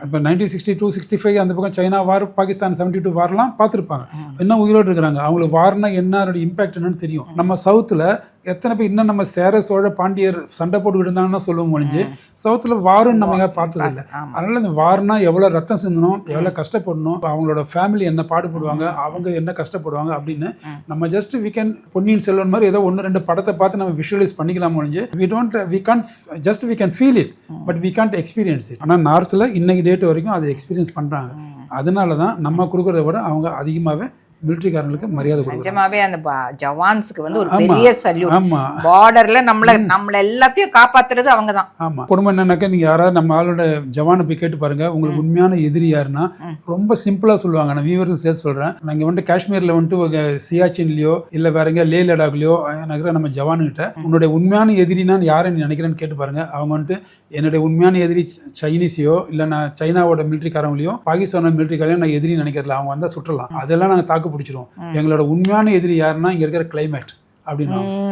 இப்போ 1962, 65 அந்த பக்கம் சைனா வார், பாகிஸ்தான் 72 வார்லாம் பார்த்துருப்பாங்க. இன்னும் உயிரோடு இருக்கிறாங்க. அவங்களுக்கு வார்னா என்னோட இம்பாக்ட் என்னன்னு தெரியும். நம்ம சவுத்தில் எத்தனை பேர் இன்னும் நம்ம சேர சோழ பாண்டியர் சண்டை போட்டுக்கிட்டு இருந்தாங்கன்னா சொல்லுவோம் முடிஞ்சு, சவுத்தில் வாருன்னு நம்ம பார்த்தது இல்லை. அதனால இந்த வார்னா எவ்வளோ ரத்தம் சிந்தணும், எவ்வளோ கஷ்டப்படணும், அவங்களோட ஃபேமிலி என்ன பாடுபடுவாங்க, அவங்க என்ன கஷ்டப்படுவாங்க அப்படின்னு நம்ம just we can Ponniyin Selvan மாதிரி ஏதோ 1-2 படத்தை பார்த்து நம்ம விஷுவலைஸ் பண்ணிக்கலாம் முடிஞ்சு. We can feel it but we can't experience it. ஆனால் நார்த்தில் இன்னைக்கு டேட் வரைக்கும் அதை எக்ஸ்பீரியன்ஸ் பண்ணுறாங்க. அதனால தான் நம்ம கொடுக்குறத விட அவங்க அதிகமாகவே மிலிட்டரிக்காரங்களுக்கு மரியாதை கொடுக்குறாங்க. நிஜமாவே அந்த ஜவான்ஸ்க்கு வந்து ஒரு பெரிய சல்யூட். பார்டர்ல நம்மள எல்லாத்தையும் காப்பாத்துறது அவங்க தான். ஆமா. குடும்பம் என்னன்னாக்கா, நீங்க யாராவது நம்ம ஆளோட ஜவானை போய் கேட்டு பாருங்க, உங்களுக்கு உண்மையான எதிரி யாருன்னா ரொம்ப சிம்பிளா சொல்லுவாங்க. நான் வியூவர்ஸ் சேர்த்து சொல்றேன். நாங்க வந்துட்டு காஷ்மீர்ல வந்துட்டு சியாச்சின்லயோ இல்ல வேற எங்க லே லடாக்லயோ எனக்கு நம்ம ஜவானுகிட்ட உன்னுடைய உண்மையான எதிரினா யாரை நீ நினைக்கிறேன்னு கேட்டு பாருங்க. அவங்க வந்துட்டு என்னுடைய உண்மையான எதிரி சைனீஸையோ இல்ல நான் சைனாவோட மிலிட்டரிக்காரங்களையோ பாகிஸ்தானோட மிலிட்டரிக்காரையும் நான் எதிரி நினைக்கிறல. அவங்க வந்தா சுற்றலாம், அதெல்லாம் நாங்கள் தாக்கு பிடிச்சிருவோம். எங்களோட உண்மையான எதிரி யாருன்னா இங்க இருக்கிற கிளைமேட் அப்படின்னு.